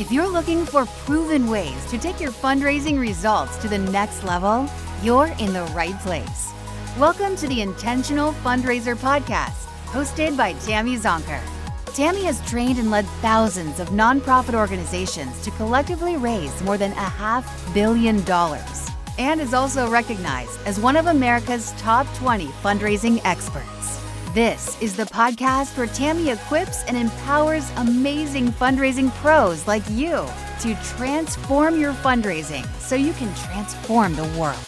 If you're looking for proven ways to take your fundraising results to the next level, you're in the right place. Welcome to the Intentional Fundraiser podcast, hosted by Tammy Zonker. Tammy has trained and led thousands of nonprofit organizations to collectively raise more than $500 million and is also recognized as one of America's top 20 fundraising experts. This is the podcast where Tammy equips and empowers amazing fundraising pros like you to transform your fundraising so you can transform the world.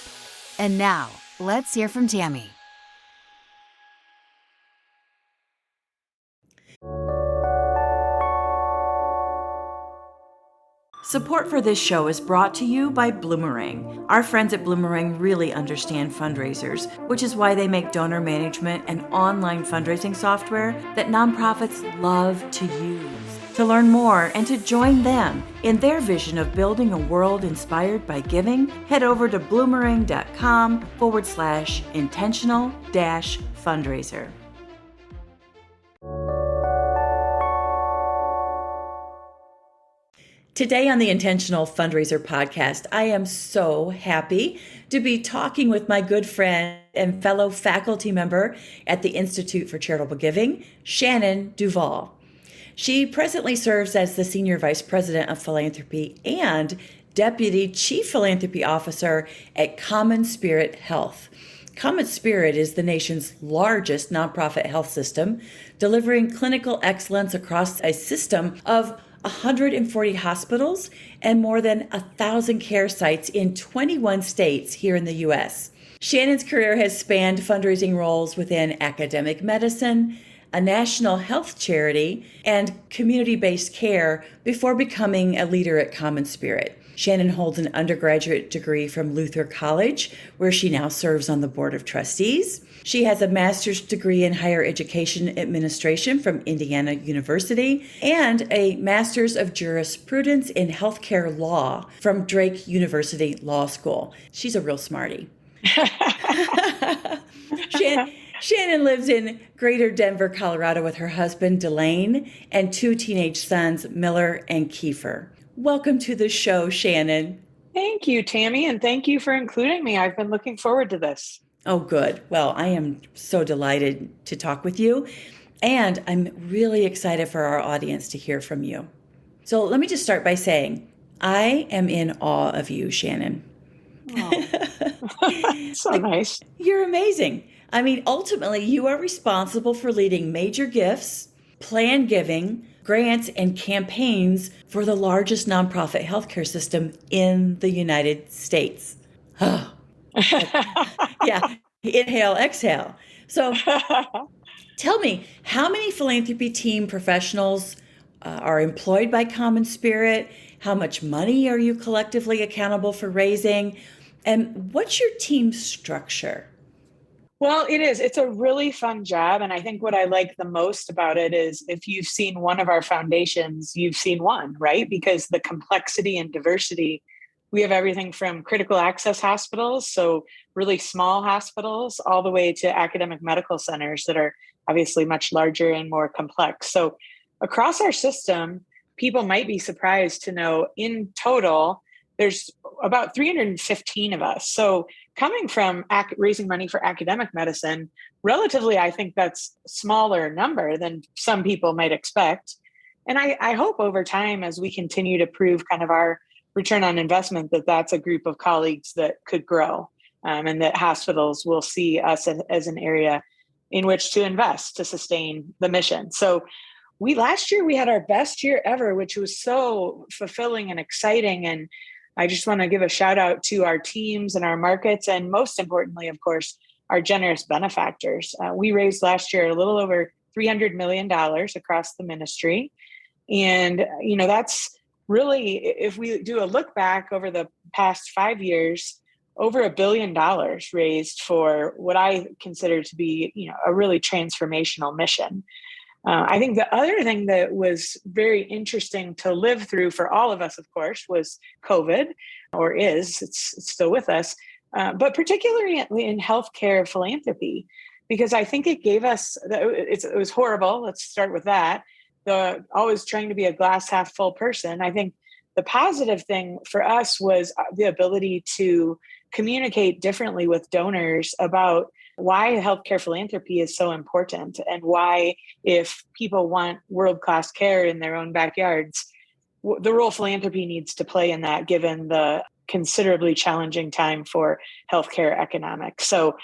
And now, let's hear from Tammy. Support for this show is brought to you by Bloomerang. Our friends at Bloomerang really understand fundraisers, which is why they make donor management and online fundraising software that nonprofits love to use. To learn more and to join them in their vision of building a world inspired by giving, head over to bloomerang.com/intentional-fundraiser. Today on the Intentional Fundraiser podcast, I am so happy to be talking with my good friend and fellow faculty member at the Institute for Charitable Giving, Shannon Duval. She presently serves as the Senior Vice President of Philanthropy and Deputy Chief Philanthropy Officer at CommonSpirit Health. CommonSpirit is the nation's largest nonprofit health system, delivering clinical excellence across a system of 140 hospitals and more than 1,000 care sites in 21 states here in the U.S. Shannon's career has spanned fundraising roles within academic medicine, a national health charity, and community-based care before becoming a leader at CommonSpirit. Shannon holds an undergraduate degree from Luther College, where she now serves on the Board of Trustees. She has a master's degree in higher education administration from Indiana University and a master's of jurisprudence in healthcare law from Drake University Law School. She's a real smarty. Shannon lives in Greater Denver, Colorado with her husband, Delane, and 2 teenage sons, Miller and Kiefer. Welcome to the show, Shannon. Thank you, Tammy, and thank you for including me. I've been looking forward to this. Oh, good. Well, I am so delighted to talk with you, and I'm really excited for our audience to hear from you. So let me just start by saying, I am in awe of you, Shannon. Oh. So nice. You're amazing. I mean, ultimately, you are responsible for leading major gifts, planned giving, grants, and campaigns for the largest nonprofit healthcare system in the United States. Oh. Yeah, inhale, exhale. So tell me, how many philanthropy team professionals are employed by CommonSpirit? How much money are you collectively accountable for raising? And what's your team structure? Well, it is. It's a really fun job. And I think what I like the most about it is if you've seen one of our foundations, you've seen one, right? Because the complexity and diversity, we have everything from critical access hospitals, so really small hospitals, all the way to academic medical centers that are obviously much larger and more complex. So across our system, people might be surprised to know in total, there's about 315 of us. So coming from raising money for academic medicine, relatively, I think that's a smaller number than some people might expect. And I hope over time, as we continue to prove kind of our return on investment, that's a group of colleagues that could grow, and that hospitals will see us as an area in which to invest to sustain the mission. So last year we had our best year ever, which was so fulfilling and exciting. And I just want to give a shout out to our teams and our markets, and most importantly, of course, our generous benefactors. We raised last year a little over $300 million across the ministry. And, that's really, if we do a look back over the past 5 years, over $1 billion raised for what I consider to be, a really transformational mission. I think the other thing that was very interesting to live through for all of us, of course, was COVID, or it's still with us, but particularly in healthcare philanthropy, because I think it gave us, it was horrible. Let's start with that. the always trying to be a glass half full person. I think the positive thing for us was the ability to communicate differently with donors about why healthcare philanthropy is so important, and why, if people want world-class care in their own backyards, the role philanthropy needs to play in that, given the considerably challenging time for healthcare economics. So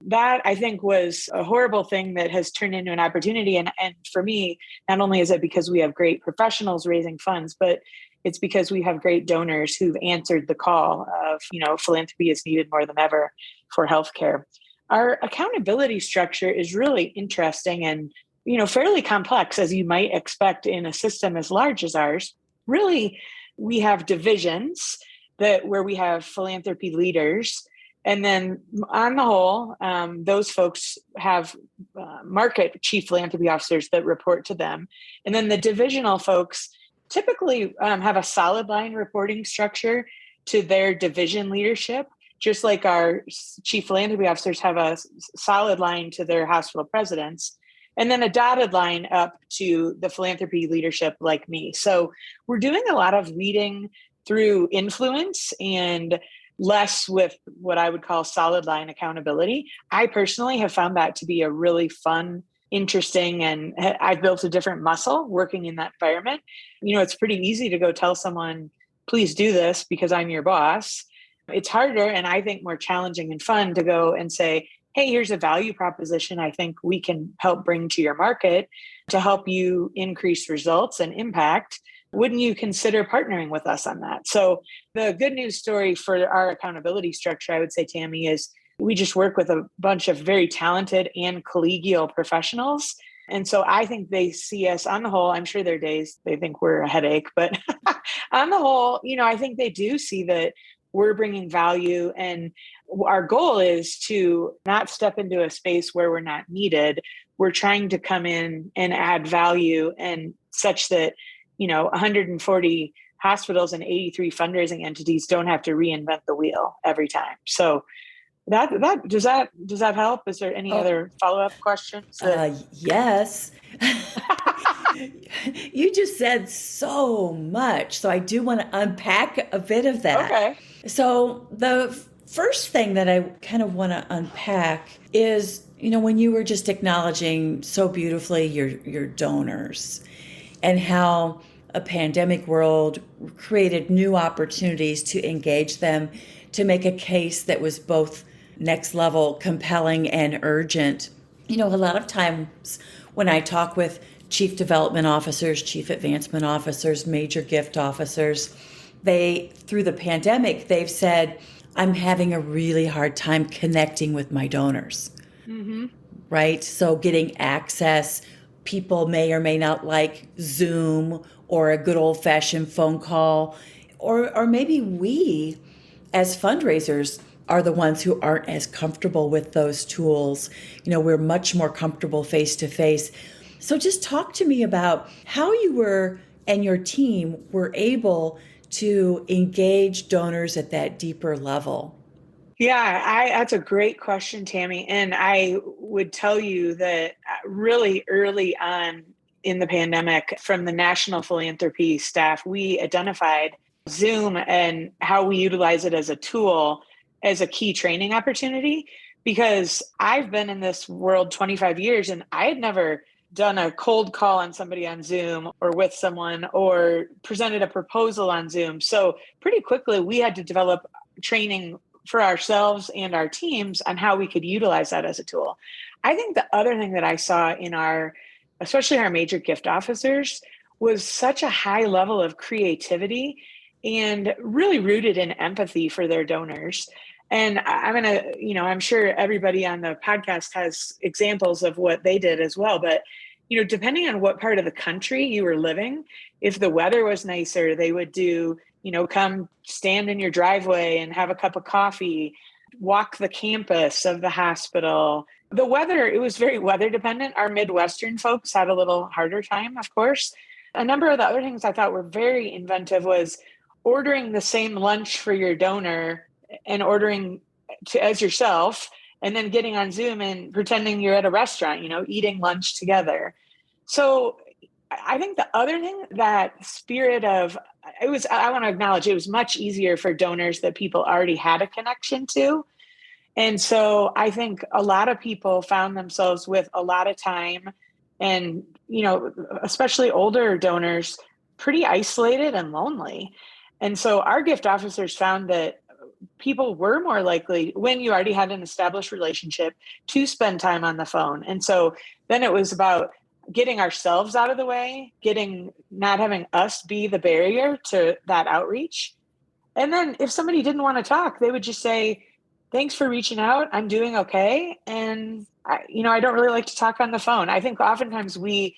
that, I think, was a horrible thing that has turned into an opportunity. And for me, not only is it because we have great professionals raising funds, but it's because we have great donors who've answered the call of, philanthropy is needed more than ever for healthcare. Our accountability structure is really interesting and, fairly complex, as you might expect in a system as large as ours. Really, we have divisions where we have philanthropy leaders. And then on the whole, those folks have market chief philanthropy officers that report to them. And then the divisional folks typically have a solid line reporting structure to their division leadership, just like our chief philanthropy officers have a solid line to their hospital presidents, and then a dotted line up to the philanthropy leadership like me. So we're doing a lot of leading through influence and less with what I would call solid line accountability. I personally have found that to be a really fun, interesting, and I've built a different muscle working in that environment. It's pretty easy to go tell someone, please do this because I'm your boss. It's harder, and I think more challenging and fun, to go and say, hey, here's a value proposition I think we can help bring to your market to help you increase results and impact. Wouldn't you consider partnering with us on that? So the good news story for our accountability structure, I would say, Tammy, is we just work with a bunch of very talented and collegial professionals. And so I think they see us, on the whole, I'm sure there are days they think we're a headache, but on the whole, I think they do see that we're bringing value. And our goal is to not step into a space where we're not needed. We're trying to come in and add value, and such that 140 hospitals and 83 fundraising entities don't have to reinvent the wheel every time. So that does that help? Is there any other follow-up questions? Yes. You just said so much. So I do want to unpack a bit of that. Okay. So the first thing that I kind of want to unpack is, when you were just acknowledging so beautifully your donors, and how a pandemic world created new opportunities to engage them, to make a case that was both next level, compelling, and urgent. A lot of times when I talk with chief development officers, chief advancement officers, major gift officers, through the pandemic, they've said, I'm having a really hard time connecting with my donors. Mm-hmm. Right? So getting access, people may or may not like Zoom or a good old-fashioned phone call, or maybe we as fundraisers are the ones who aren't as comfortable with those tools. We're much more comfortable face-to-face. So just talk to me about how you were and your team were able to engage donors at that deeper level. Yeah, that's a great question, Tammy. And I would tell you that really early on in the pandemic, from the National Philanthropy staff, we identified Zoom and how we utilize it as a tool as a key training opportunity, because I've been in this world 25 years and I had never done a cold call on somebody on Zoom or with someone, or presented a proposal on Zoom. So pretty quickly we had to develop training for ourselves and our teams on how we could utilize that as a tool. I think the other thing that I saw in especially our major gift officers, was such a high level of creativity and really rooted in empathy for their donors. And I'm sure everybody on the podcast has examples of what they did as well. But, depending on what part of the country you were living, if the weather was nicer, they would do, come stand in your driveway and have a cup of coffee, walk the campus of the hospital. The weather, it was very weather dependent. Our Midwestern folks had a little harder time, of course. A number of the other things I thought were very inventive was ordering the same lunch for your donor and ordering as yourself, and then getting on Zoom and pretending you're at a restaurant, eating lunch together. So I think the other thing, that spirit of I want to acknowledge, it was much easier for donors that people already had a connection to. And so I think a lot of people found themselves with a lot of time and, especially older donors, pretty isolated and lonely. And so our gift officers found that people were more likely, when you already had an established relationship, to spend time on the phone. And so then it was about getting ourselves out of the way, not having us be the barrier to that outreach. And then if somebody didn't want to talk, they would just say, thanks for reaching out. I'm doing okay. And I don't really like to talk on the phone. I think oftentimes we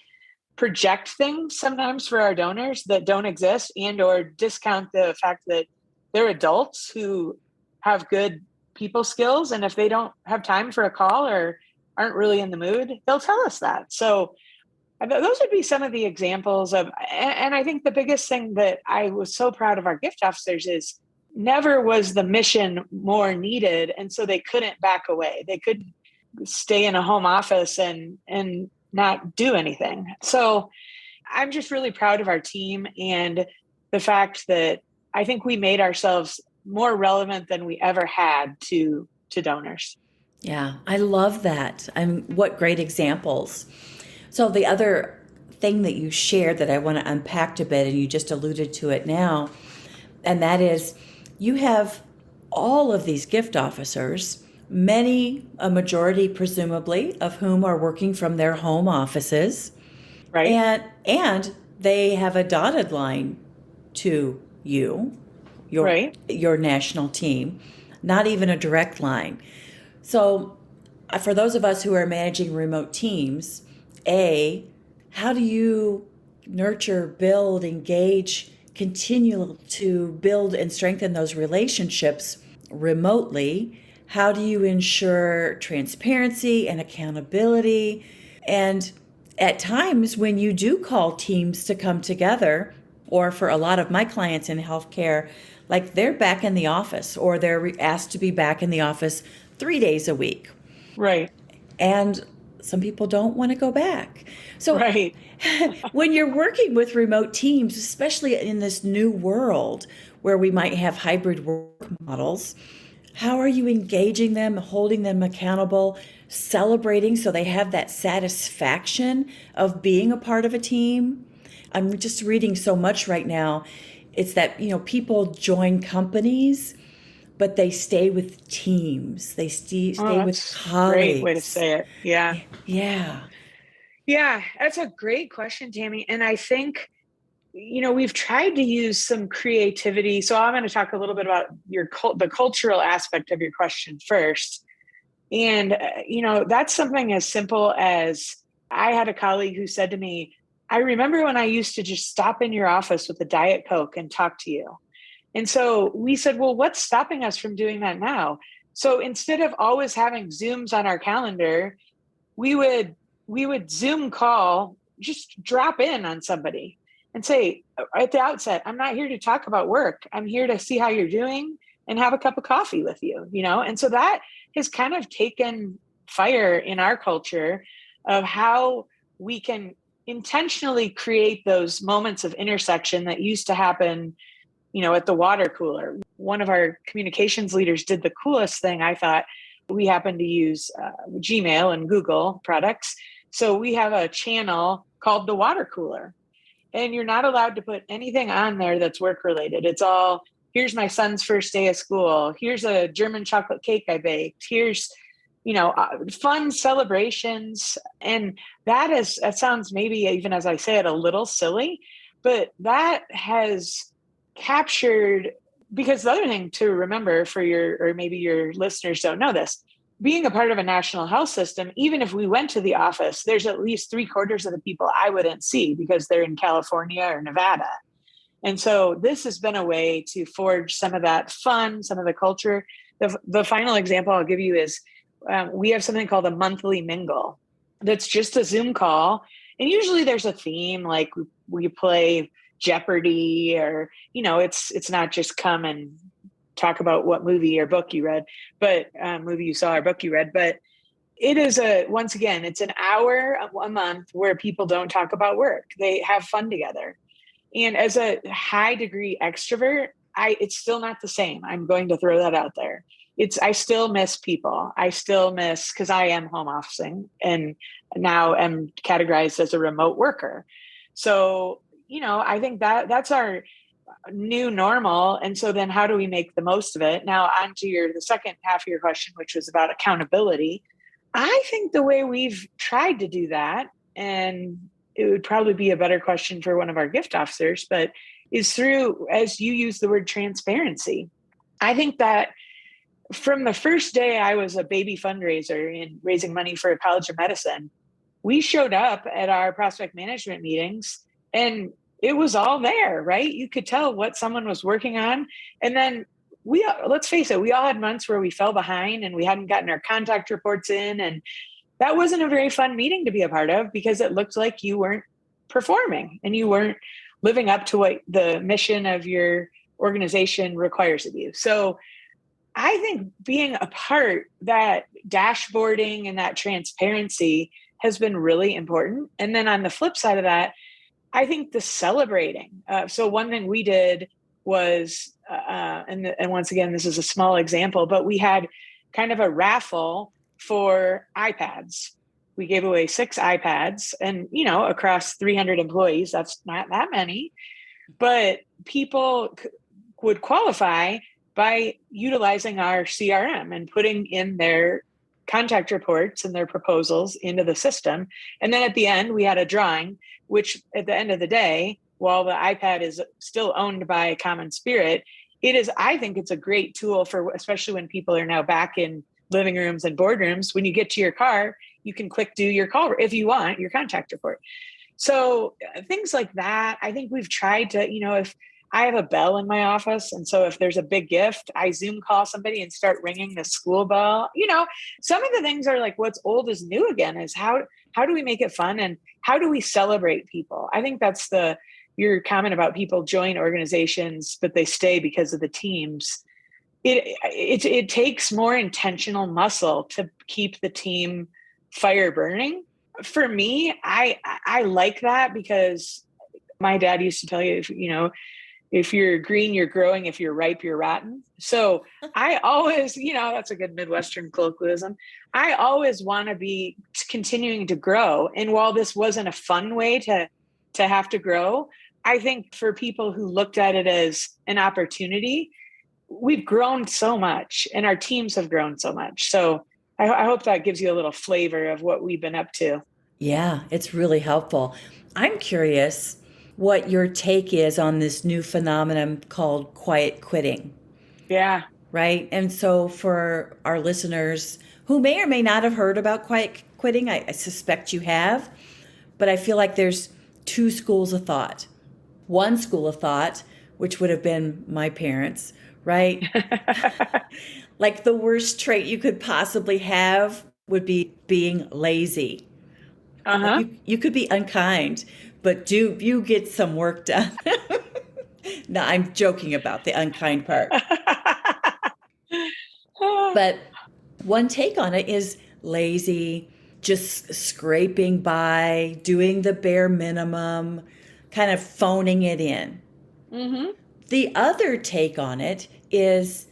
project things sometimes for our donors that don't exist, and or discount the fact that they're adults who have good people skills. And if they don't have time for a call or aren't really in the mood, they'll tell us that. So those would be some of the examples of, and I think the biggest thing that I was so proud of our gift officers is never was the mission more needed. And so they couldn't back away. They couldn't stay in a home office and not do anything. So I'm just really proud of our team and the fact that I think we made ourselves more relevant than we ever had to donors. Yeah, I love that. What great examples. So the other thing that you shared that I want to unpack a bit, and you just alluded to it now, and that is you have all of these gift officers, a majority presumably, of whom are working from their home offices. Right. And they have a dotted line to you, your national team, not even a direct line. So for those of us who are managing remote teams, how do you nurture, build, engage, continue to build and strengthen those relationships remotely? How do you ensure transparency and accountability? And at times when you do call teams to come together, or for a lot of my clients in healthcare, like they're back in the office or they're asked to be back in the office 3 days a week. Right. And some people don't want to go back. So right. When you're working with remote teams, especially in this new world where we might have hybrid work models, how are you engaging them, holding them accountable, celebrating so they have that satisfaction of being a part of a team? I'm just reading so much right now. It's that, people join companies, but they stay with teams. They stay with colleagues. Great way to say it. Yeah. Yeah. Yeah. That's a great question, Tammy. And I think, we've tried to use some creativity. So I'm going to talk a little bit about the cultural aspect of your question first. And, that's something as simple as, I had a colleague who said to me, I remember when I used to just stop in your office with a Diet Coke and talk to you. And so we said, well, what's stopping us from doing that now? So instead of always having Zooms on our calendar, we would Zoom call, just drop in on somebody and say at the outset, I'm not here to talk about work. I'm here to see how you're doing and have a cup of coffee with you, And so that has kind of taken fire in our culture of how we can intentionally create those moments of intersection that used to happen, at the water cooler. One of our communications leaders did the coolest thing, I thought. We happen to use Gmail and Google products. So we have a channel called the water cooler. And you're not allowed to put anything on there that's work related. It's all, here's my son's first day of school. Here's a German chocolate cake I baked. Here's, fun celebrations. And that sounds maybe, even as I say it, a little silly, but that has captured, because the other thing to remember or maybe your listeners don't know this, being a part of a national health system, even if we went to the office, there's at least 3/4 of the people I wouldn't see because they're in California or Nevada. And so this has been a way to forge some of that fun, some of the culture. The final example I'll give you is we have something called a monthly mingle. That's just a Zoom call. And usually there's a theme, like we play Jeopardy, or, it's not just come and talk about what movie or book you read, but movie you saw or book you read. But it is once again, it's an hour a month where people don't talk about work. They have fun together. And as a high degree extrovert, it's still not the same. I'm going to throw that out there. I still miss people. I still miss, because I am home officing and now am categorized as a remote worker. So, I think that's our new normal. And so then how do we make the most of it? Now on to the second half of your question, which was about accountability. I think the way we've tried to do that, and it would probably be a better question for one of our gift officers, but is through, as you use the word, transparency. I think that from the first day I was a baby fundraiser in raising money for a college of medicine, we showed up at our prospect management meetings and it was all there, right? You could tell what someone was working on. And then let's face it, we all had months where we fell behind and we hadn't gotten our contact reports in. And that wasn't a very fun meeting to be a part of because it looked like you weren't performing and you weren't living up to what the mission of your organization requires of you. So I think being a part, that dashboarding and that transparency has been really important. And then on the flip side of that, I think the celebrating. So one thing we did was, and once again, this is a small example, but we had kind of a raffle for iPads. We gave away 6 iPads and, across 300 employees, that's not that many, but people would qualify by utilizing our CRM and putting in their contact reports and their proposals into the system. And then at the end, we had a drawing, which at the end of the day, while the iPad is still owned by CommonSpirit, I think it's a great tool for, especially when people are now back in living rooms and boardrooms. When you get to your car, you can click do your call if you want your contact report. So things like that, I think we've tried to, if I have a bell in my office. And so if there's a big gift, I Zoom call somebody and start ringing the school bell. Some of the things are like what's old is new again, is how do we make it fun and how do we celebrate people? I think that's your comment about people join organizations, but they stay because of the teams. It takes more intentional muscle to keep the team fire burning. For me, I like that because my dad used to tell you, if you're green, you're growing. If you're ripe, you're rotten. So I always, that's a good Midwestern colloquialism. I always want to be continuing to grow. And while this wasn't a fun way to have to grow, I think for people who looked at it as an opportunity, we've grown so much and our teams have grown so much. So I hope that gives you a little flavor of what we've been up to. Yeah, it's really helpful. I'm curious what your take is on this new phenomenon called quiet quitting. Yeah. Right. And so for our listeners who may or may not have heard about quiet quitting, I suspect you have, but I feel like there's 2 schools of thought. One school of thought, which would have been my parents, right? Like the worst trait you could possibly have would be being lazy. Uh-huh. You could be unkind, but do you get some work done? No, I'm joking about the unkind part. But one take on it is lazy, just scraping by, doing the bare minimum, kind of phoning it in. Mm-hmm. The other take on it is,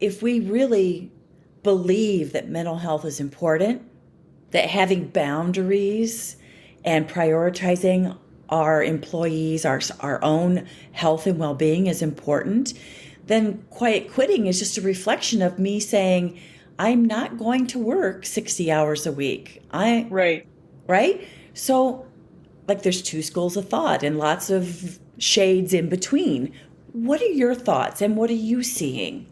if we really believe that mental health is important, that having boundaries and prioritizing our employees, our own health and well-being is important, then quiet quitting is just a reflection of me saying, I'm not going to work 60 hours a week. Right. Right? So like there's 2 schools of thought and lots of shades in between. What are your thoughts and what are you seeing?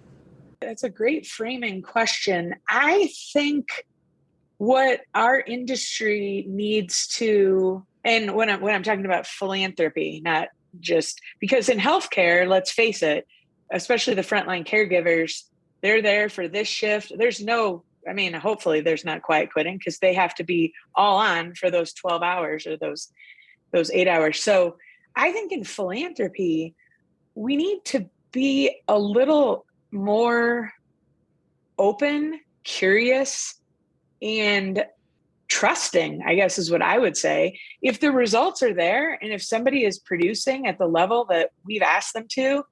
That's a great framing question. I think what our industry needs to, and when I'm talking about philanthropy, not just because in healthcare, let's face it, especially the frontline caregivers, they're there for this shift. Hopefully there's not quiet quitting because they have to be all on for those 12 hours or those 8 hours. So I think in philanthropy, we need to be a little more open, curious, and trusting, I guess is what I would say. If the results are there and if somebody is producing at the level that we've asked them to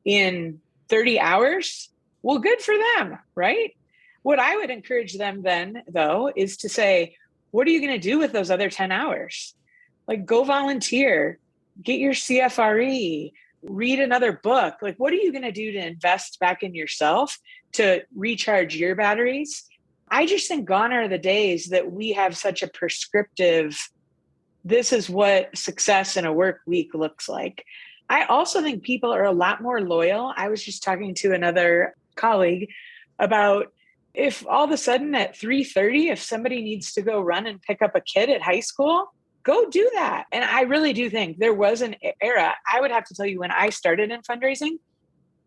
in 30 hours, well, good for them, right? What I would encourage them then, though, is to say, what are you going to do with those other 10 hours? Like, go volunteer, get your CFRE, read another book. Like, what are you going to do to invest back in yourself to recharge your batteries? I just think gone are the days that we have such a prescriptive, this is what success in a work week looks like. I also think people are a lot more loyal. I was just talking to another colleague about if all of a sudden at 3:30, if somebody needs to go run and pick up a kid at high school, go do that. And I really do think there was an era, I would have to tell you, when I started in fundraising,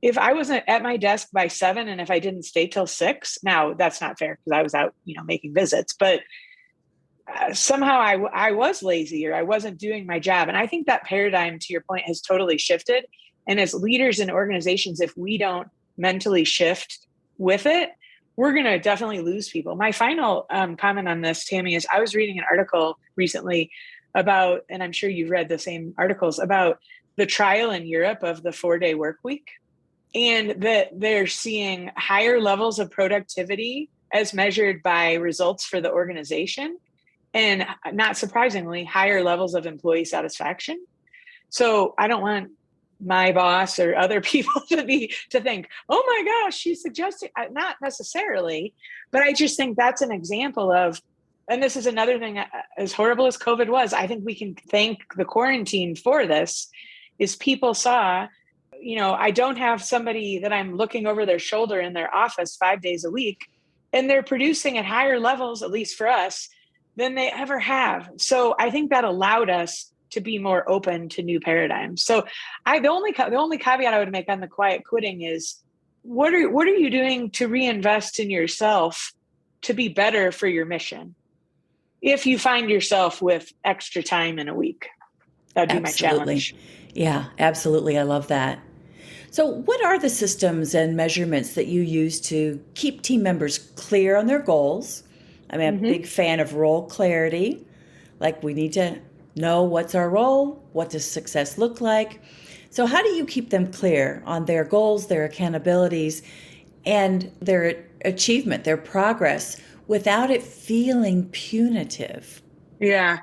if I wasn't at my desk by 7 and if I didn't stay till 6, now that's not fair because I was out, making visits, but somehow I was lazy or I wasn't doing my job. And I think that paradigm, to your point, has totally shifted. And as leaders in organizations, if we don't mentally shift with it, we're going to definitely lose people. My final comment on this, Tammy, is I was reading an article recently about, and I'm sure you've read the same articles, about the trial in Europe of the 4-day work week, and that they're seeing higher levels of productivity as measured by results for the organization. And not surprisingly, higher levels of employee satisfaction. So I don't want my boss or other people to think, oh my gosh, she's suggesting, not necessarily, but I just think that's an example of, and this is another thing, as horrible as COVID was, I think we can thank the quarantine for this, is people saw, I don't have somebody that I'm looking over their shoulder in their office 5 days a week, and they're producing at higher levels, at least for us, than they ever have. So I think that allowed us to be more open to new paradigms. So the only caveat I would make on the quiet quitting is, what are you doing to reinvest in yourself to be better for your mission? If you find yourself with extra time in a week, that'd be my challenge. Yeah, absolutely. I love that. So what are the systems and measurements that you use to keep team members clear on their goals? I'm a big fan of role clarity. Like, we need to know what's our role, what does success look like. So how do you keep them clear on their goals, their accountabilities, and their achievement, their progress, without it feeling punitive? Yeah,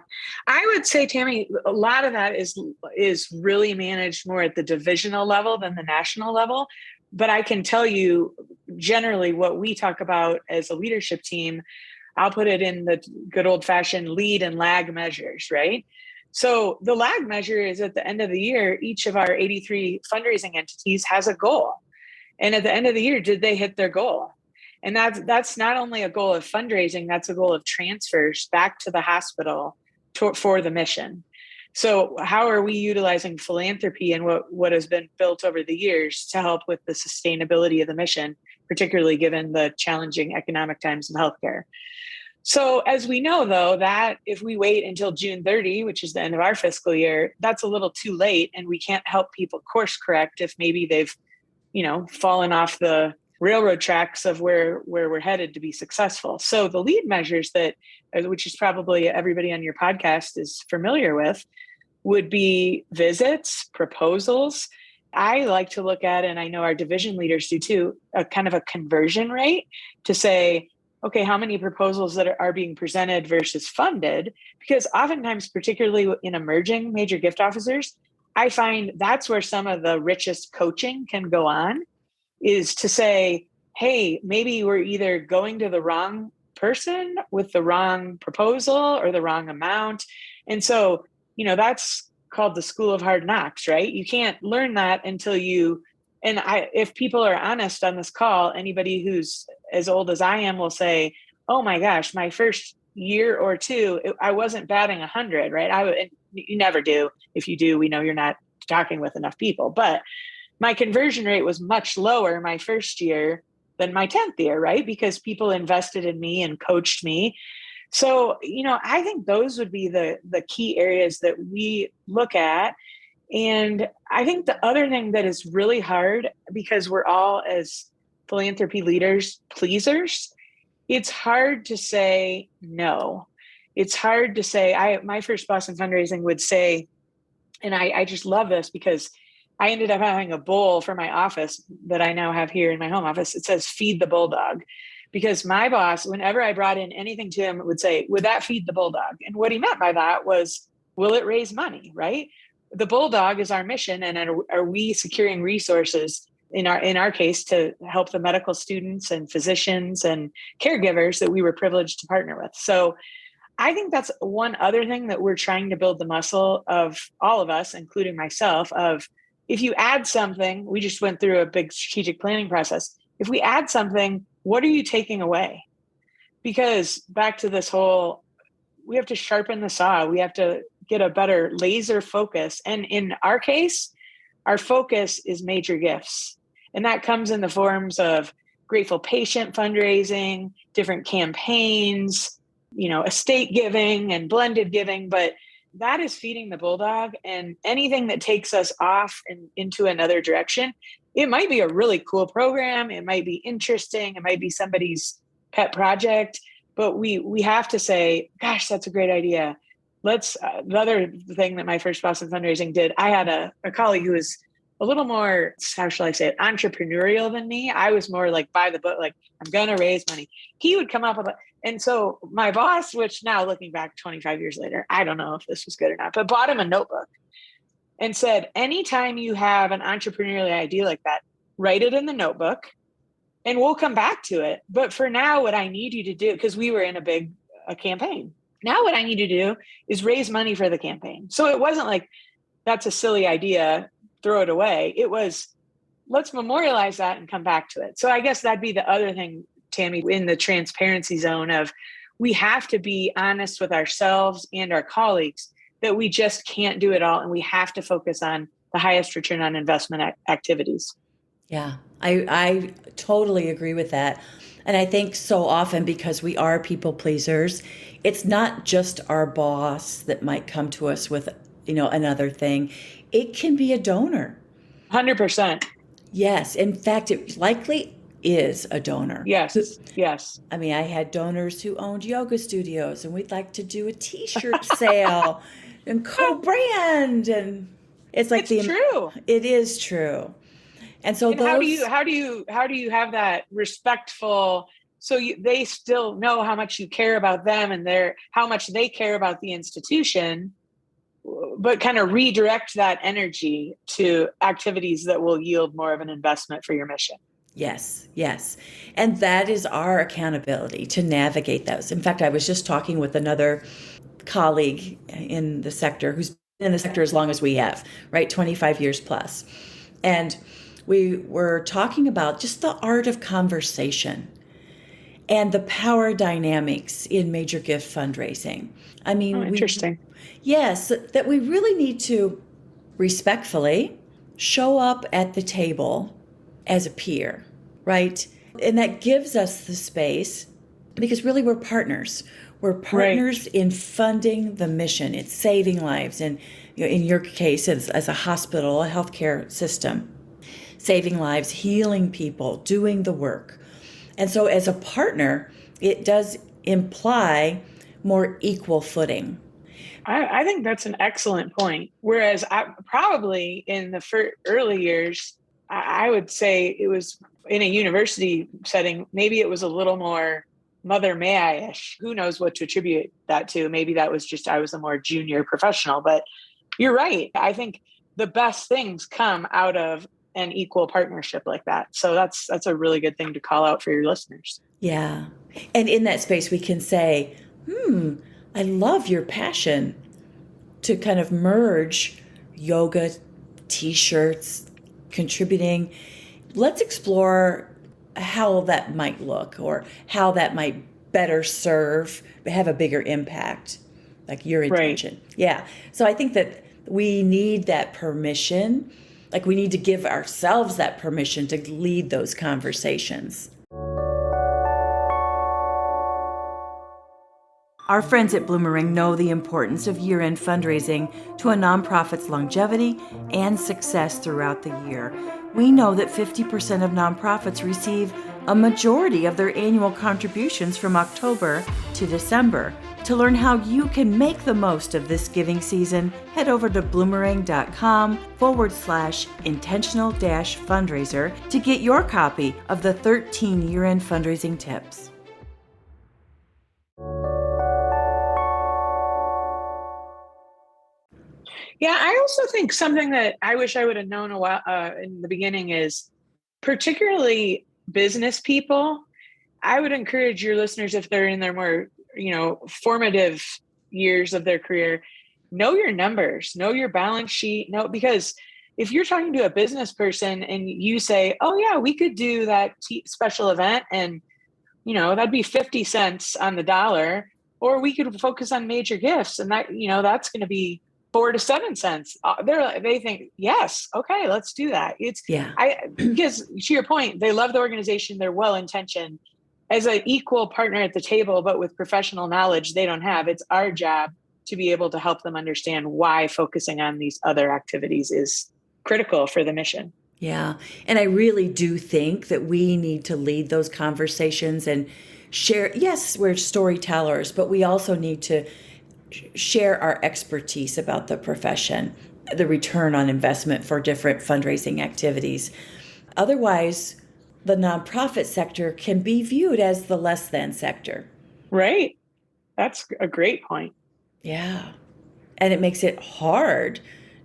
I would say, Tammy, a lot of that is really managed more at the divisional level than the national level. But I can tell you generally what we talk about as a leadership team. I'll put it in the good old fashioned lead and lag measures, right? So the lag measure is at the end of the year, each of our 83 fundraising entities has a goal. And at the end of the year, did they hit their goal? And that's not only a goal of fundraising, that's a goal of transfers back to the hospital for the mission. So how are we utilizing philanthropy and what has been built over the years to help with the sustainability of the mission, particularly given the challenging economic times in healthcare? So as we know, though, that if we wait until June 30, which is the end of our fiscal year, that's a little too late, and we can't help people course correct if maybe they've, fallen off the railroad tracks of where we're headed to be successful. So the lead measures which is probably everybody on your podcast is familiar with, would be visits, proposals. I like to look at, and I know our division leaders do too, a kind of a conversion rate to say, okay, how many proposals that are being presented versus funded? Because oftentimes, particularly in emerging major gift officers, I find that's where some of the richest coaching can go on, is to say, hey, maybe we're either going to the wrong person with the wrong proposal or the wrong amount. And so, that's called the school of hard knocks, right? You can't learn that until if people are honest on this call, anybody who's as old as I am will say, oh my gosh, my first year or two, I wasn't batting 100, right? You never do. If you do, we know you're not talking with enough people. But my conversion rate was much lower my first year than my 10th year, right? Because people invested in me and coached me. So, I think those would be the key areas that we look at. And I think the other thing that is really hard, because we're all, as philanthropy leaders, pleasers, It's hard to say no. It's hard to say, my first boss in fundraising would say, and I just love this because I ended up having a bowl for my office that I now have here in my home office. It says feed the bulldog, because my boss, whenever I brought in anything to him, would say, would that feed the bulldog? And what he meant by that was, will it raise money, right? The bulldog is our mission. And are we securing resources in our case to help the medical students and physicians and caregivers that we were privileged to partner with? So I think that's one other thing that we're trying to build the muscle of, all of us, including myself, of if you add something, we just went through a big strategic planning process. If we add something, what are you taking away? Because back to this whole, we have to sharpen the saw. We have to get a better laser focus. And in our case, our focus is major gifts. And that comes in the forms of grateful patient fundraising, different campaigns, estate giving and blended giving, but that is feeding the bulldog. And anything that takes us off and into another direction, it might be a really cool program. It might be interesting. It might be somebody's pet project, but we have to say, gosh, that's a great idea. The other thing that my first boss in fundraising did, I had a colleague who was a little more, how shall I say it, entrepreneurial than me. I was more like by the book, like I'm going to raise money. He would come up with and so my boss, which now looking back 25 years later, I don't know if this was good or not, but bought him a notebook and said, anytime you have an entrepreneurial idea like that, write it in the notebook and we'll come back to it. But for now, what I need you to do, because we were in a campaign. Now what I need to do is raise money for the campaign. So it wasn't like, that's a silly idea, throw it away. It was, let's memorialize that and come back to it. So I guess that'd be the other thing, Tammy, in the transparency zone of, we have to be honest with ourselves and our colleagues that we just can't do it all. And we have to focus on the highest return on investment activities. Yeah, I totally agree with that. And I think so often, because we are people pleasers, it's not just our boss that might come to us with, another thing. It can be a donor. 100%. Yes. In fact, it likely is a donor. Yes. Yes. I mean, I had donors who owned yoga studios, and we'd like to do a t-shirt sale and co-brand. And it's like, it's true. It is true. And so how do you have that respectful, so they still know how much you care about them and how much they care about the institution, but kind of redirect that energy to activities that will yield more of an investment for your mission. Yes, yes. And that is our accountability to navigate those. In fact, I was just talking with another colleague in the sector who's been in the sector as long as we have, right? 25 years plus. And we were talking about just the art of conversation and the power dynamics in major gift fundraising. I mean, interesting. Yes, that we really need to respectfully show up at the table as a peer, right? And that gives us the space, because really we're partners. We're partners in funding the mission. It's saving lives. And in your case, as a hospital, a healthcare system, saving lives, healing people, doing the work. And so as a partner, it does imply more equal footing. I think that's an excellent point. Whereas probably in the early years, I would say it was in a university setting, maybe it was a little more Mother May I-ish. Who knows what to attribute that to? Maybe that was just I was a more junior professional. But you're right. I think the best things come out of an equal partnership like that. So that's a really good thing to call out for your listeners. Yeah. And in that space, we can say, I love your passion to kind of merge yoga, t-shirts, contributing. Let's explore how that might look, or how that might better serve, have a bigger impact, like your intention. Right. Yeah. So I think that we need that permission. Like, we need to give ourselves that permission to lead those conversations. Our friends at Bloomerang know the importance of year-end fundraising to a nonprofit's longevity and success throughout the year. We know that 50% of nonprofits receive a majority of their annual contributions from October to December. To learn how you can make the most of this giving season, head over to bloomerang.com/intentional-fundraiser to get your copy of the 13 year-end fundraising tips. Yeah, I also think something that I wish I would have known a while in the beginning is, particularly business people, I would encourage your listeners, if they're in their more, formative years of their career, know your numbers, know your balance sheet, because if you're talking to a business person and you say, oh yeah, we could do that special event and, that'd be 50 cents on the dollar, or we could focus on major gifts and that, that's going to be 4 to 7 cents. They think, yes, okay, let's do that. Because to your point, they love the organization. They're well-intentioned. As an equal partner at the table, but with professional knowledge they don't have, it's our job to be able to help them understand why focusing on these other activities is critical for the mission. Yeah. And I really do think that we need to lead those conversations and share. Yes, we're storytellers, but we also need to share our expertise about the profession, the return on investment for different fundraising activities. Otherwise, the nonprofit sector can be viewed as the less than sector. Right. That's a great point. Yeah. And it makes it hard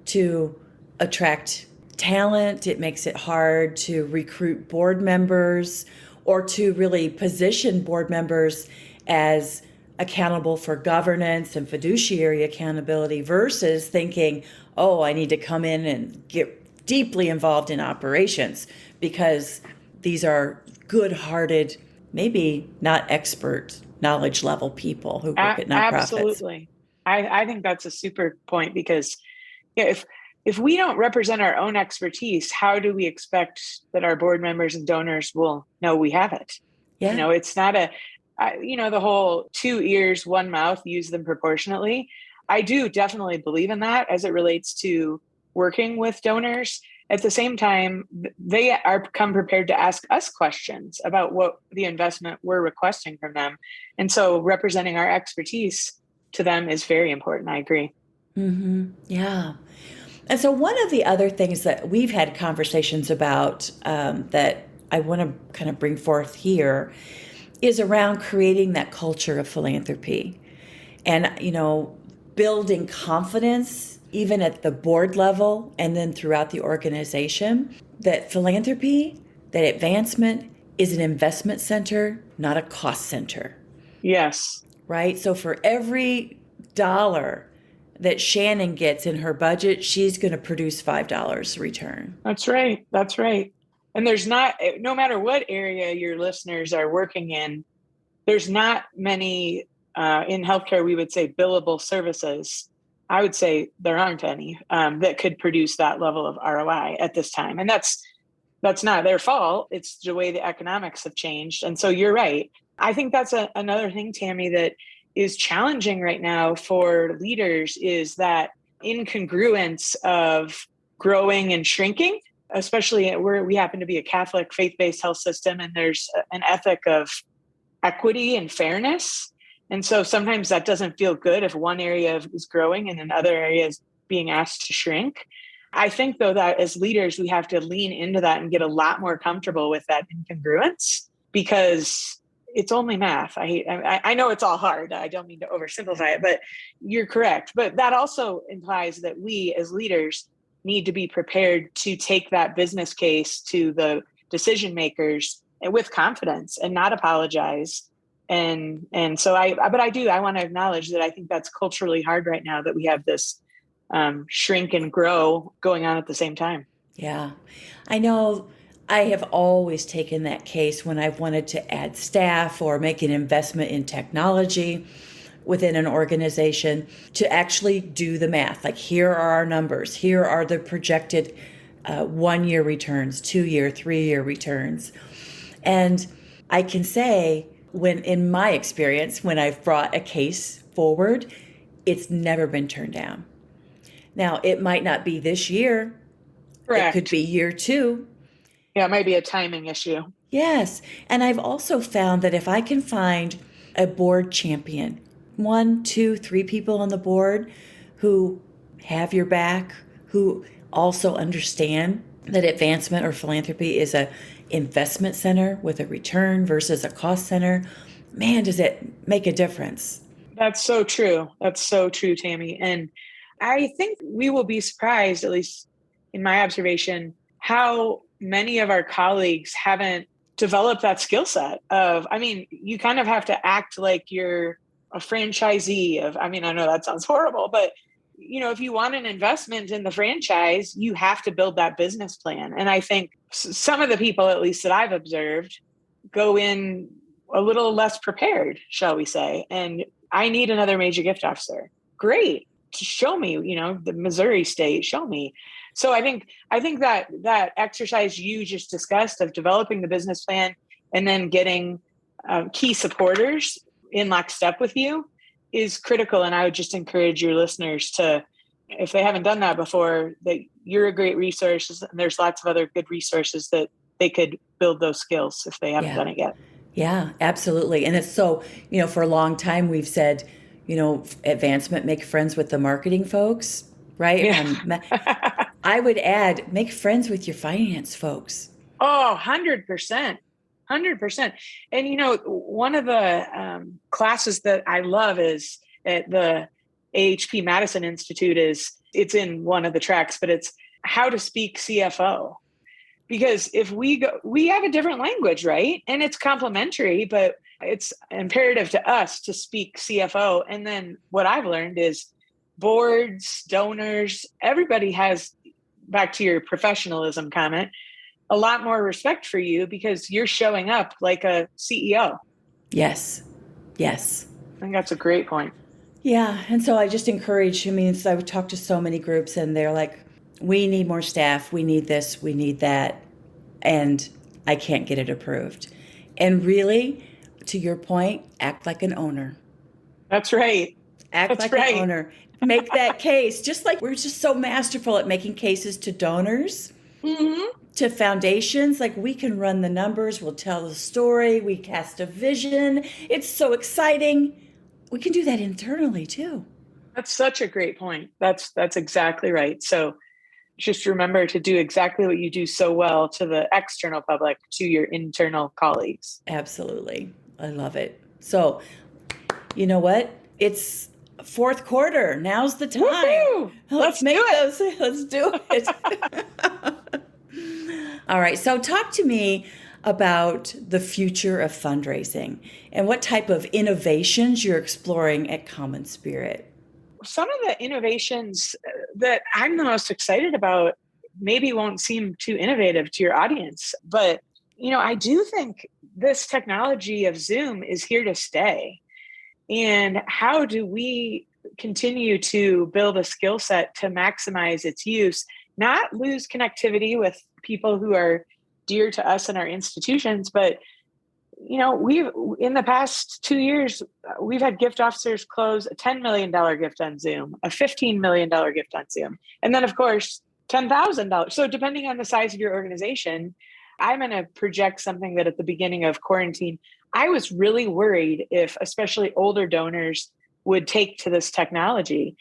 to attract talent. It makes it hard to recruit board members or to really position board members as accountable for governance and fiduciary accountability versus thinking, oh, I need to come in and get deeply involved in operations because these are good-hearted, maybe not expert knowledge level people who work at nonprofits. Absolutely. I think that's a super point because if we don't represent our own expertise, how do we expect that our board members and donors will know we have it? Yeah. It's not the whole 2 ears, 1 mouth, use them proportionately. I do definitely believe in that as it relates to working with donors. At the same time, they are come prepared to ask us questions about what the investment we're requesting from them. And so representing our expertise to them is very important. I agree. Mm-hmm. Yeah. And so one of the other things that we've had conversations about that I want to kind of bring forth here is around creating that culture of philanthropy and, building confidence even at the board level and then throughout the organization, that philanthropy, that advancement is an investment center, not a cost center. Yes. Right? So for every dollar that Shannon gets in her budget, she's going to produce $5 return. That's right. That's right. And there's no matter what area your listeners are working in, there's not many in healthcare, we would say billable services. I would say there aren't any that could produce that level of ROI at this time. And that's not their fault. It's the way the economics have changed. And so you're right. I think that's another thing, Tammy, that is challenging right now for leaders is that incongruence of growing and shrinking, especially where we happen to be a Catholic faith-based health system, and there's an ethic of equity and fairness. And so sometimes that doesn't feel good if one area is growing and another area is being asked to shrink. I think, though, that as leaders, we have to lean into that and get a lot more comfortable with that incongruence because it's only math. I know it's all hard. I don't mean to oversimplify it, but you're correct. But that also implies that we as leaders need to be prepared to take that business case to the decision makers with confidence and not apologize. And so I want to acknowledge that I think that's culturally hard right now that we have this shrink and grow going on at the same time. Yeah, I know. I have always taken that case when I've wanted to add staff or make an investment in technology within an organization to actually do the math. Like, here are our numbers. Here are the projected 1-year returns, 2-year, 3-year returns. And I can say, in my experience, when I've brought a case forward, it's never been turned down. Now, it might not be this year. Correct. It could be year 2. Yeah, it might be a timing issue. Yes. And I've also found that if I can find a board champion, one, two, three people on the board who have your back, who also understand that advancement or philanthropy is a investment center with a return versus a cost center, man, does it make a difference. That's so true. That's so true, Tammy. And I think we will be surprised, at least in my observation, how many of our colleagues haven't developed that skill set of, I mean, you kind of have to act like you're a franchisee of, I mean, I know that sounds horrible, but if you want an investment in the franchise, you have to build that business plan. And I think some of the people, at least that I've observed, go in a little less prepared, shall we say. And I need another major gift officer. Great. Show me, the Missouri state, show me. So I think that exercise you just discussed of developing the business plan and then getting key supporters in lockstep with you is critical. And I would just encourage your listeners to, if they haven't done that before, that you're a great resource. And there's lots of other good resources that they could build those skills if they haven't done it yet. Yeah, absolutely. And it's so, for a long time we've said, advancement, make friends with the marketing folks, right? Yeah. I would add, make friends with your finance folks. Oh, 100%. 100%. And, one of the classes that I love is at the AHP Madison Institute it's in one of the tracks, but it's how to speak CFO. Because if we have a different language, right? And it's complementary, but it's imperative to us to speak CFO. And then what I've learned is boards, donors, everybody has, back to your professionalism comment, a lot more respect for you because you're showing up like a CEO. Yes. Yes. I think that's a great point. Yeah. And so I just encourage, I've talked to so many groups and they're like, we need more staff. We need this. We need that. And I can't get it approved. And really, to your point, act like an owner. That's right. Act like an owner. Make that case. Just like we're just so masterful at making cases to donors, to foundations. Like we can run the numbers. We'll tell the story. We cast a vision. It's so exciting. We can do that internally too. That's such a great point. That's exactly right. So just remember to do exactly what you do so well to the external public, to your internal colleagues. Absolutely. I love it. So, you know what? It's fourth quarter. Now's the time. Woo-hoo! Let's do it. Let's do it. All right. So talk to me about the future of fundraising and what type of innovations you're exploring at CommonSpirit. Some of the innovations that I'm the most excited about maybe won't seem too innovative to your audience, but I do think this technology of Zoom is here to stay. And how do we continue to build a skill set to maximize its use, not lose connectivity with people who are dear to us and our institutions, but we've in the past 2 years, we've had gift officers close a $10 million gift on Zoom, a $15 million gift on Zoom, and then of course, $10,000. So depending on the size of your organization, I'm going to project something that at the beginning of quarantine, I was really worried if especially older donors would take to this technology.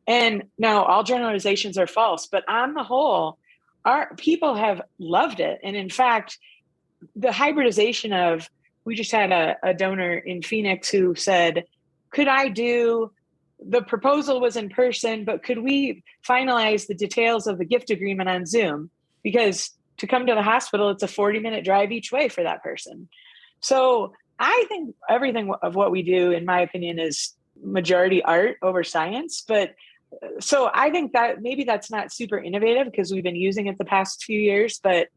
And now all generalizations are false, but on the whole, our people have loved it. And in fact, the hybridization of, we just had a donor in Phoenix who said, could I do, the proposal was in person, but could we finalize the details of the gift agreement on Zoom? Because to come to the hospital, it's a 40-minute drive each way for that person. So I think everything of what we do, in my opinion, is majority art over science. But so I think that maybe that's not super innovative because we've been using it the past few years, but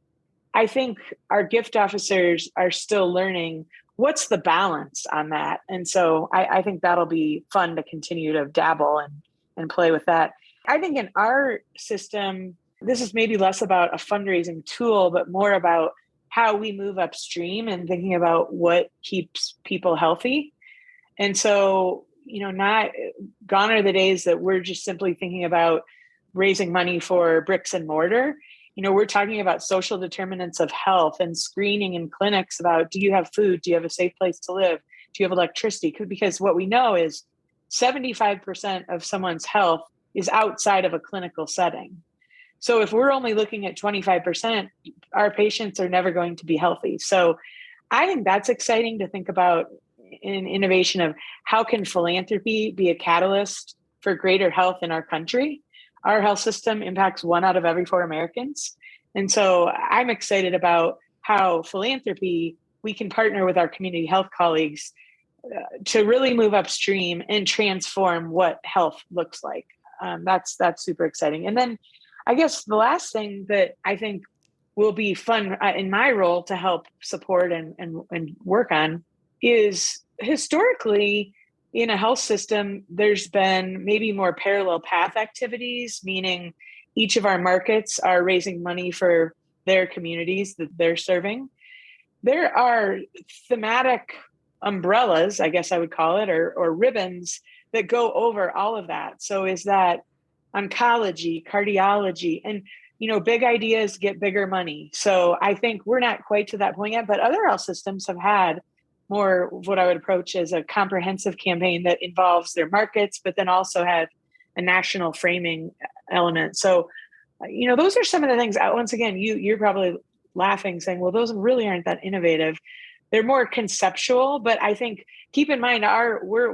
I think our gift officers are still learning what's the balance on that. And so I think that'll be fun to continue to dabble and play with that. I think in our system, this is maybe less about a fundraising tool, but more about how we move upstream and thinking about what keeps people healthy. And so, not gone are the days that we're just simply thinking about raising money for bricks and mortar. we're talking about social determinants of health and screening in clinics about, do you have food? Do you have a safe place to live? Do you have electricity? Because what we know is 75% of someone's health is outside of a clinical setting. So if we're only looking at 25%, our patients are never going to be healthy. So I think that's exciting to think about in innovation of how can philanthropy be a catalyst for greater health in our country. Our health system impacts 1 out of every 4 Americans. And so I'm excited about how philanthropy, we can partner with our community health colleagues to really move upstream and transform what health looks like. That's super exciting. And then I guess the last thing that I think will be fun in my role to help support and work on is, historically in a health system, there's been maybe more parallel path activities, meaning each of our markets are raising money for their communities that they're serving. There are thematic umbrellas, I guess I would call it, or ribbons that go over all of that. So is that oncology, cardiology, and big ideas get bigger money. So I think we're not quite to that point yet, but other health systems have had more what I would approach as a comprehensive campaign that involves their markets, but then also have a national framing element. So, those are some of the things. Once again, you're probably laughing, saying, well, those really aren't that innovative. They're more conceptual, but I think keep in mind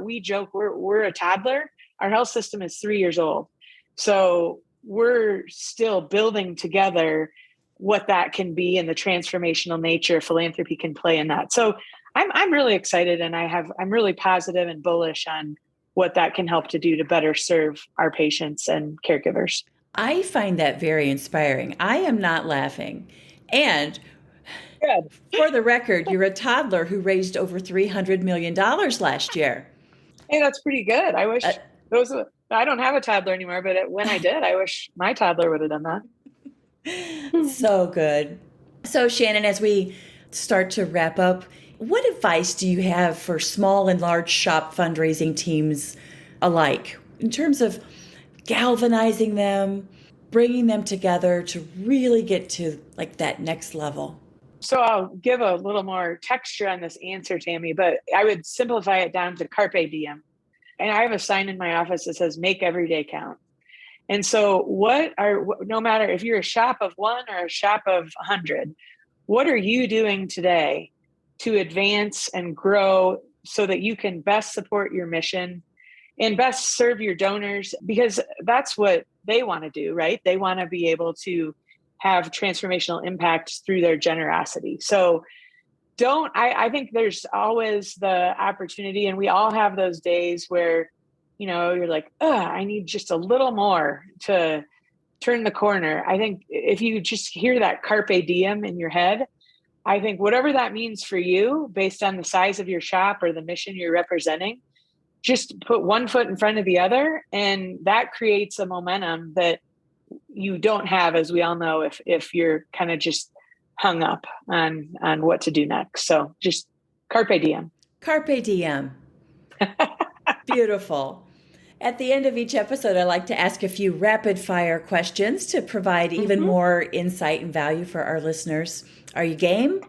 we joke we're a toddler. Our health system is 3 years old. So we're still building together what that can be and the transformational nature philanthropy can play in that. So I'm really excited, and I'm really positive and bullish on what that can help to do to better serve our patients and caregivers. I find that very inspiring. I am not laughing. And Good. For the record, you're a toddler who raised over $300 million last year. Hey, that's pretty good. I wish I don't have a toddler anymore, but when I did, I wish my toddler would have done that. So good. So Shannon, as we start to wrap up, what advice do you have for small and large shop fundraising teams alike in terms of galvanizing them, bringing them together to really get to like that next level? So I'll give a little more texture on this answer, Tammy, but I would simplify it down to carpe diem. And I have a sign in my office that says, make every day count. And so no matter if you're a shop of 1 or a shop of 100, what are you doing today to advance and grow so that you can best support your mission and best serve your donors? Because that's what they want to do, right? They want to be able to have transformational impact through their generosity. So I think there's always the opportunity, and we all have those days where, you're like, I need just a little more to turn the corner. I think if you just hear that carpe diem in your head, I think whatever that means for you based on the size of your shop or the mission you're representing, just put one foot in front of the other. And that creates a momentum that you don't have, as we all know, if you're kind of just hung up on what to do next. So just carpe diem. Carpe diem. Beautiful. At the end of each episode, I like to ask a few rapid fire questions to provide even more insight and value for our listeners. Are you game?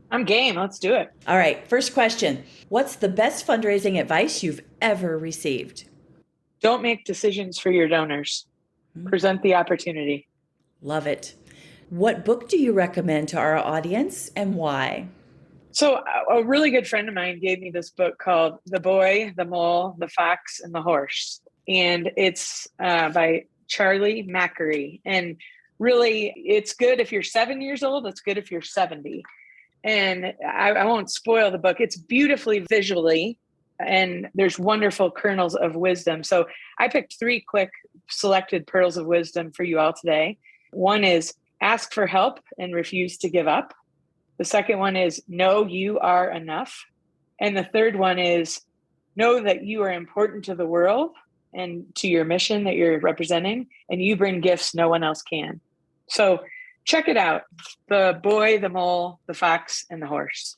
I'm game. Let's do it. All right. First question. What's the best fundraising advice you've ever received? Don't make decisions for your donors. Present the opportunity. Love it. What book do you recommend to our audience and why? So a really good friend of mine gave me this book called The Boy, the Mole, the Fox, and the Horse. And it's by Charlie Mackery. And really, it's good if you're 7 years old. It's good if you're 70. And I won't spoil the book. It's beautifully visually, and there's wonderful kernels of wisdom. So I picked 3 quick selected pearls of wisdom for you all today. One is ask for help and refuse to give up. The second one is know you are enough. And the third one is know that you are important to the world and to your mission that you're representing, and you bring gifts no one else can. So check it out. The Boy, the Mole, the Fox, and the Horse.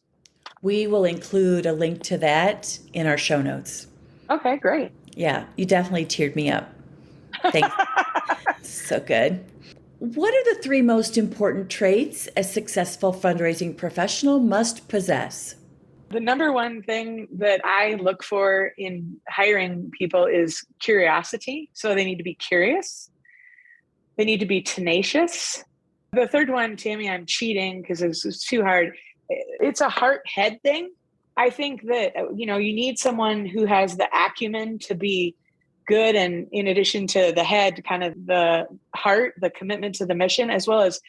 We will include a link to that in our show notes. Okay, great. Yeah, you definitely teared me up. Thanks. So good. What are the three most important traits a successful fundraising professional must possess? The number one thing that I look for in hiring people is curiosity. So they need to be curious. They need to be tenacious. The third one, Tammy, I'm cheating because it's too hard. It's a heart-head thing. I think that, you need someone who has the acumen to be good, and in addition to the head, kind of the heart, the commitment to the mission, as well as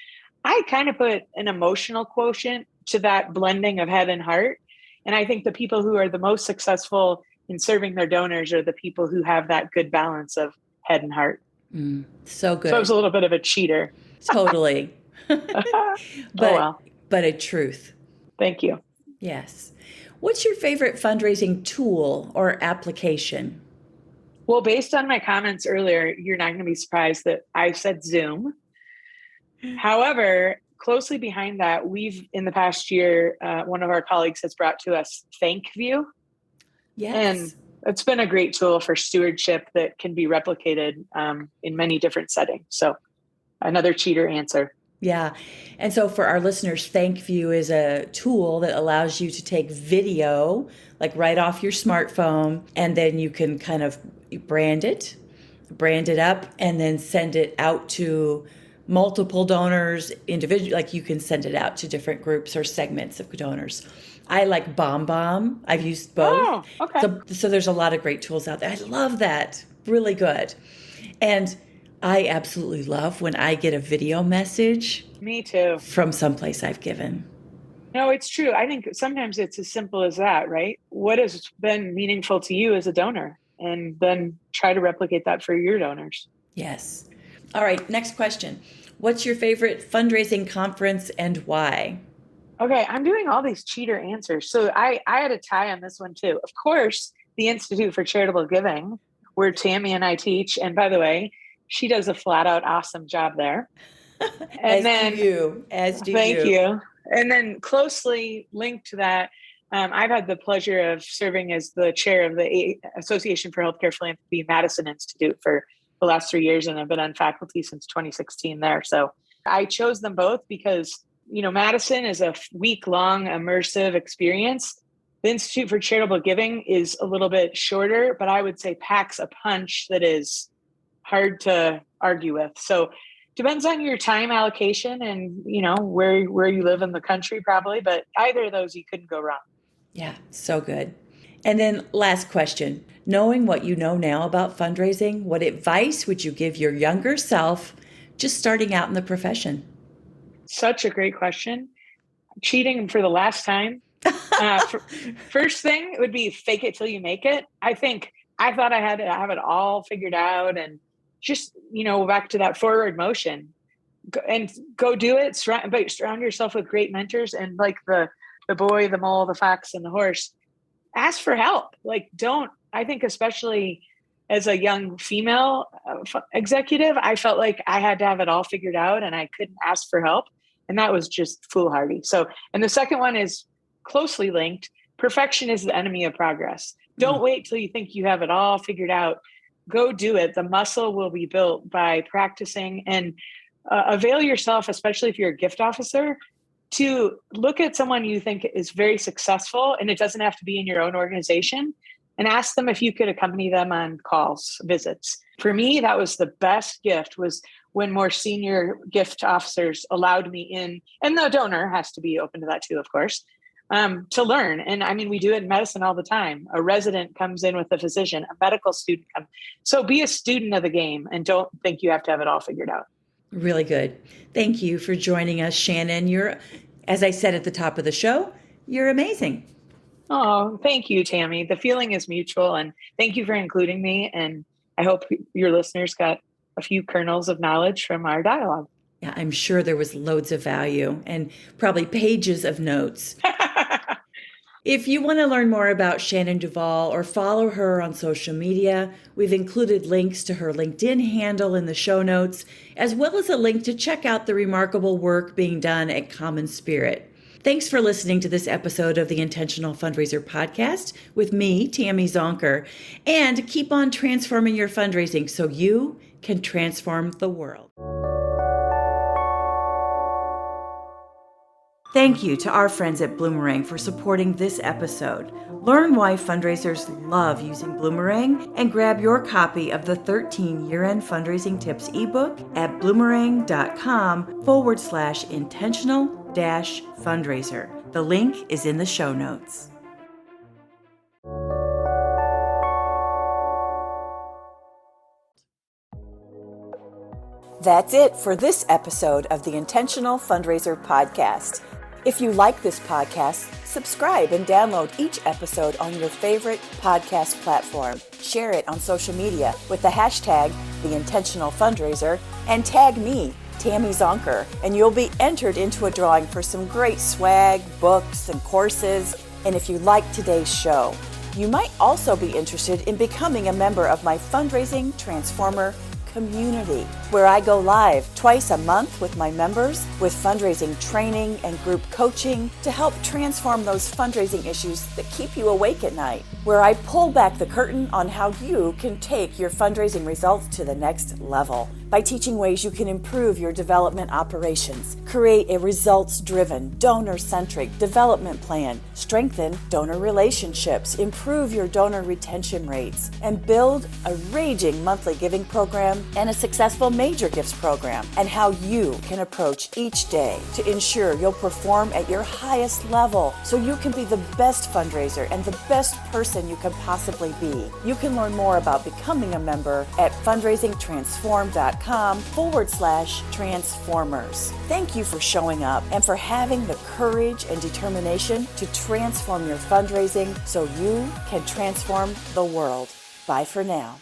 I kind of put an emotional quotient to that blending of head and heart. And I think the people who are the most successful in serving their donors are the people who have that good balance of head and heart. So good. So I was a little bit of a cheater. Totally. But a truth. Thank you. Yes. What's your favorite fundraising tool or application? Well, based on my comments earlier, you're not going to be surprised that I said Zoom. However, closely behind that, we've, in the past year, one of our colleagues has brought to us ThankView. Yes. And it's been a great tool for stewardship that can be replicated in many different settings. So another cheater answer. Yeah. And so for our listeners, ThankView is a tool that allows you to take video, like right off your smartphone, and then you can kind of brand it up, and then send it out to multiple donors, individually. Like you can send it out to different groups or segments of donors. I like BombBomb. I've used both. Oh, okay. So there's a lot of great tools out there. I love that. Really good. And I absolutely love when I get a video message. Me too. From someplace I've given. No, it's true. I think sometimes it's as simple as that, right? What has been meaningful to you as a donor? And then try to replicate that for your donors. Yes. All right. Next question. What's your favorite fundraising conference and why? Okay. I'm doing all these cheater answers. So I had a tie on this one too. Of course, the Institute for Charitable Giving, where Tammy and I teach. And by the way, she does a flat out awesome job there. And Thank you. And then closely linked to that, I've had the pleasure of serving as the chair of the Association for Healthcare Philanthropy Madison Institute for the last 3 years, and I've been on faculty since 2016 there. So I chose them both because, Madison is a week-long immersive experience. The Institute for Charitable Giving is a little bit shorter, but I would say packs a punch that is hard to argue with. So depends on your time allocation and, where you live in the country probably, but either of those, you couldn't go wrong. Yeah, so good. And then last question, knowing what you know now about fundraising, what advice would you give your younger self just starting out in the profession? Such a great question. Cheating for the last time. First thing would be fake it till you make it. I thought I had to have it all figured out and just, back to that forward motion and go do it. Surround yourself with great mentors, and like the boy, the mole, the fox, and the horse, ask for help. I think especially as a young female executive, I felt like I had to have it all figured out and I couldn't ask for help. And that was just foolhardy. So, and the second one is closely linked. Perfection is the enemy of progress. Don't wait till you think you have it all figured out. Go do it. The muscle will be built by practicing, and avail yourself, especially if you're a gift officer, to look at someone you think is very successful, and it doesn't have to be in your own organization, and ask them if you could accompany them on calls, visits. For me, that was the best gift, was when more senior gift officers allowed me in, and the donor has to be open to that too, of course, to learn. And I mean, we do it in medicine all the time. A resident comes in with a physician, a medical student comes. So be a student of the game and don't think you have to have it all figured out. Really good. Thank you for joining us, Shannon. You're, as I said at the top of the show, you're amazing. Oh, thank you, Tammy. The feeling is mutual, and thank you for including me. And I hope your listeners got a few kernels of knowledge from our dialogue. Yeah, I'm sure there was loads of value and probably pages of notes. If you want to learn more about Shannon Duval or follow her on social media, we've included links to her LinkedIn handle in the show notes, as well as a link to check out the remarkable work being done at CommonSpirit. Thanks for listening to this episode of the Intentional Fundraiser podcast with me, Tammy Zonker, and keep on transforming your fundraising so you can transform the world. Thank you to our friends at Bloomerang for supporting this episode. Learn why fundraisers love using Bloomerang and grab your copy of the 13 Year-End Fundraising Tips ebook at bloomerang.com/intentional-fundraiser. The link is in the show notes. That's it for this episode of the Intentional Fundraiser podcast. If you like this podcast, subscribe and download each episode on your favorite podcast platform. Share it on social media with the hashtag #TheIntentionalFundraiser and tag me, Tammy Zonker, and you'll be entered into a drawing for some great swag, books, and courses. And if you like today's show, you might also be interested in becoming a member of my Fundraising Transformer community, where I go live twice a month with my members with fundraising training and group coaching to help transform those fundraising issues that keep you awake at night, where I pull back the curtain on how you can take your fundraising results to the next level by teaching ways you can improve your development operations, create a results-driven, donor-centric development plan, strengthen donor relationships, improve your donor retention rates, and build a raging monthly giving program and a successful major gifts program, and how you can approach each day to ensure you'll perform at your highest level so you can be the best fundraiser and the best person you can possibly be. You can learn more about becoming a member at fundraisingtransform.com/transformers. Thank you for showing up and for having the courage and determination to transform your fundraising so you can transform the world. Bye for now.